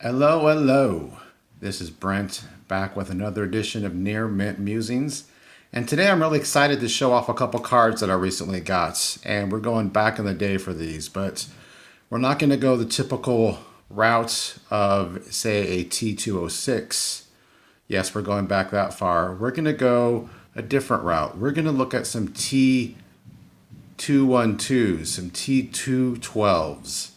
Hello, hello. This is Brent back with another edition of Near Mint Musings. And today I'm really excited to show off a couple cards that I recently got. And we're going back in the day for these, but we're not going to go the typical route of, say, a T206. Yes, we're going back that far. We're going to go a different route. We're going to look at some T212s, some T212s.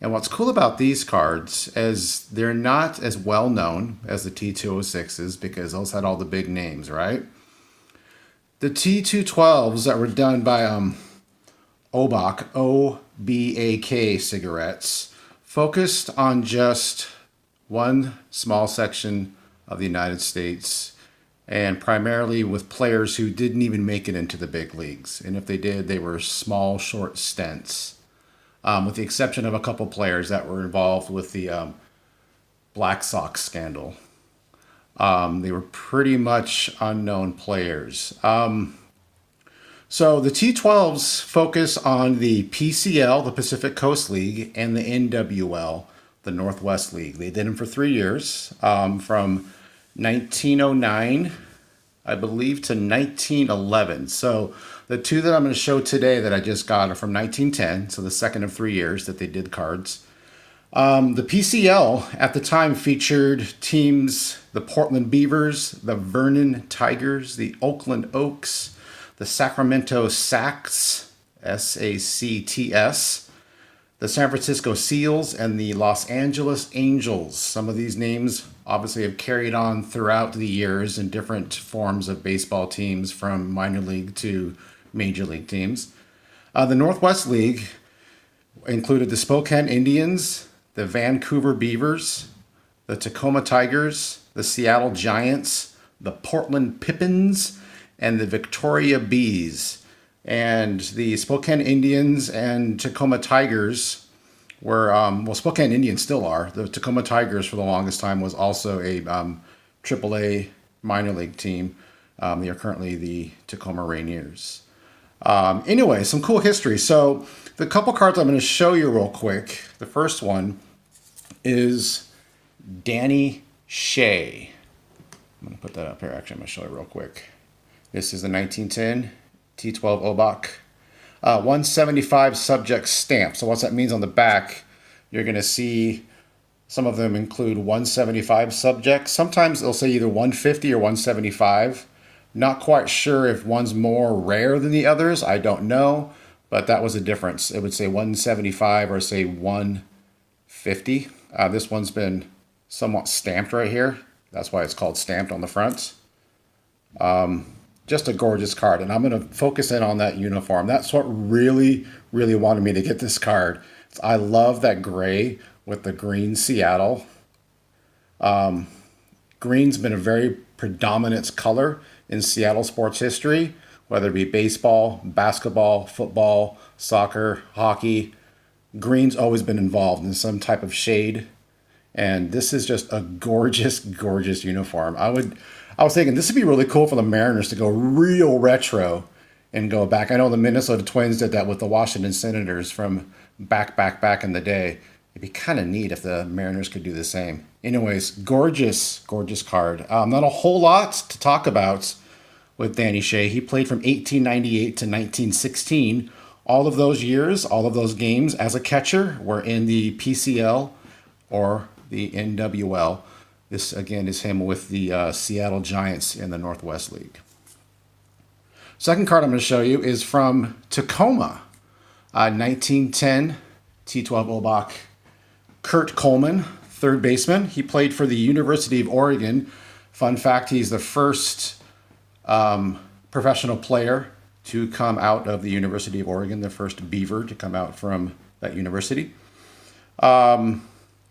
And what's cool about these cards is they're not as well known as the T206s because those had all the big names, right? The T212s that were done by Obak, O-B-A-K cigarettes, focused on just one small section of the United States and primarily with players who didn't even make it into the big leagues. And if they did, they were small, short stints, with the exception of a couple players that were involved with the Black Sox scandal. They were pretty much unknown players. So the T12s focus on the PCL, the Pacific Coast League, and the NWL, the Northwest League. They did them for 3 years, from 1909, I believe, to 1911. So the two that I'm going to show today that I just got are from 1910, so the second of 3 years that they did cards. The PCL at the time featured teams the Portland Beavers, the Vernon Tigers, the Oakland Oaks, the Sacramento Sacks, Sacts, the San Francisco Seals, and the Los Angeles Angels. Some of these names obviously have carried on throughout the years in different forms of baseball teams from minor league to major league teams. The Northwest League included the Spokane Indians, the Vancouver Beavers, the Tacoma Tigers, the Seattle Giants, the Portland Pippins, and the Victoria Bees. And the Spokane Indians and Tacoma Tigers were, Spokane Indians still are. The Tacoma Tigers for the longest time was also a AAA minor league team. They are currently the Tacoma Rainiers. Anyway, some cool history. So the couple cards I'm going to show you real quick. The first one is Danny Shea. I'm going to put that up here. Actually, I'm going to show you real quick. This is the 1910 T12 Obak. 175 subject stamp. So what that means on the back, you're going to see some of them include 175 subjects. Sometimes they'll say either 150 or 175. Not quite sure if one's more rare than the others. I don't know, but that was a difference. It would say 175 or say 150. This one's been somewhat stamped right here. That's why it's called stamped on the front. Just a gorgeous card, and I'm going to focus in on that uniform. That's what really, really wanted me to get this card. I love that gray with the green Seattle. Green's been a very predominant color in Seattle sports history, whether it be baseball, basketball, football, soccer, hockey. Green's always been involved in some type of shade, and this is just a gorgeous, gorgeous uniform. I was thinking this would be really cool for the Mariners to go real retro and go back. I know the Minnesota Twins did that with the Washington Senators from back in the day. It'd be kind of neat if the Mariners could do the same. Anyways, gorgeous, gorgeous card. Not a whole lot to talk about with Danny Shea. He played from 1898 to 1916. All of those years, all of those games as a catcher were in the PCL or the NWL. This, again, is him with the Seattle Giants in the Northwest League. Second card I'm going to show you is from Tacoma, 1910 T12 Obak. Kurt Coleman, third baseman. He played for the University of Oregon. Fun fact, he's the first professional player to come out of the University of Oregon, the first Beaver to come out from that university.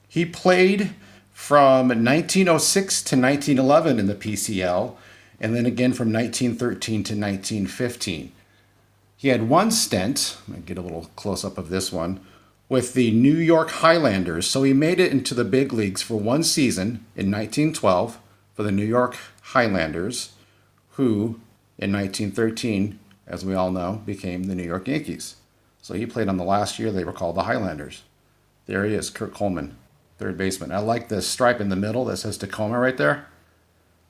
He played from 1906 to 1911 in the PCL, and then again from 1913 to 1915. He had one stint, I'm going to get a little close-up of this one, with the New York Highlanders. So he made it into the big leagues for one season in 1912 for the New York Highlanders, who in 1913, as we all know, became the New York Yankees. So he played on the last year they were called the Highlanders. There he is, Kurt Coleman. third baseman. I like the stripe in the middle that says Tacoma right there.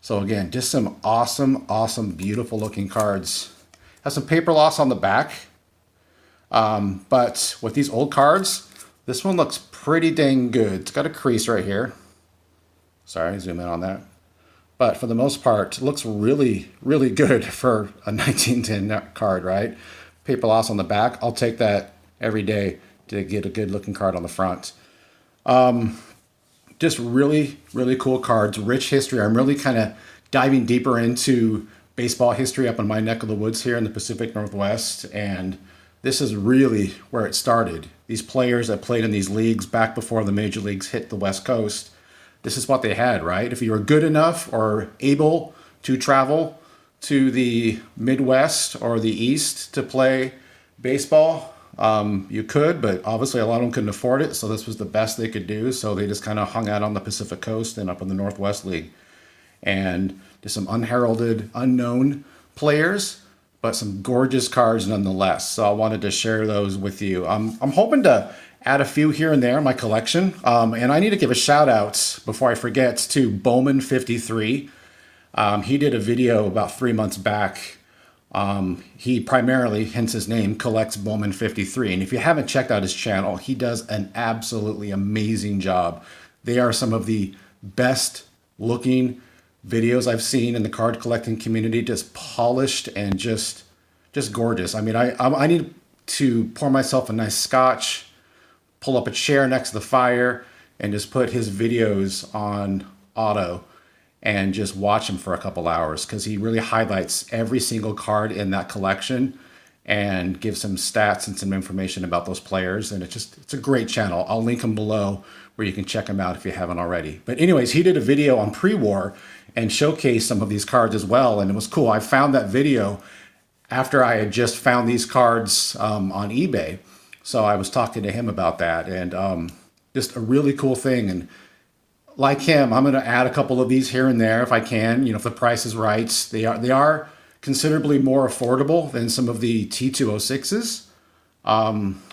So again, just some awesome, awesome, beautiful looking cards. Has some paper loss on the back. But with these old cards, this one looks pretty dang good. It's got a crease right here. Sorry, zoom in on that. But for the most part, it looks really, really good for a 1910 card, right? Paper loss on the back. I'll take that every day to get a good looking card on the front. Just really, really cool cards, rich history. I'm really kind of diving deeper into baseball history up in my neck of the woods here in the Pacific Northwest. And this is really where it started. These players that played in these leagues back before the major leagues hit the West Coast, this is what they had, right? If you were good enough or able to travel to the Midwest or the East to play baseball, you could, but obviously a lot of them couldn't afford it, so this was the best they could do. So they just kind of hung out on the Pacific Coast and up in the Northwest League. And just some unheralded, unknown players, but some gorgeous cards nonetheless. So I wanted to share those with you. I'm hoping to add a few here and there in my collection. And I need to give a shout out before I forget to Bowman53. He did a video about 3 months back. He primarily, hence his name, collects Bowman53. And if you haven't checked out his channel, he does an absolutely amazing job. They are some of the best looking videos I've seen in the card collecting community, just polished and just gorgeous. I mean, I need to pour myself a nice scotch, pull up a chair next to the fire, and just put his videos on auto and just watch him for a couple hours, because he really highlights every single card in that collection and gives some stats and some information about those players. And it's a great channel. I'll link him below where you can check him out if you haven't already. But anyways, he did a video on pre-war and showcased some of these cards as well. And it was cool. I found that video after I had just found these cards on eBay. So I was talking to him about that, and just a really cool thing. And like him, I'm going to add a couple of these here and there if I can, if the price is right. They are considerably more affordable than some of the T206s.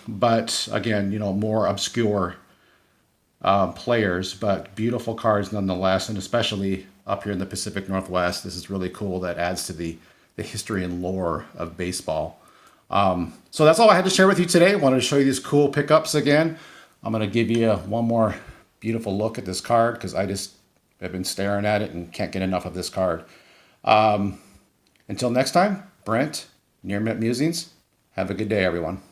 But again, more obscure players, but beautiful cards nonetheless. And especially up here in the Pacific Northwest, this is really cool. That adds to the history and lore of baseball. So that's all I had to share with you today. I wanted to show you these cool pickups again. I'm going to give you one more beautiful look at this card, because I just have been staring at it and can't get enough of this card. Until next time, Brent, Near Mint Musings. Have a good day, everyone.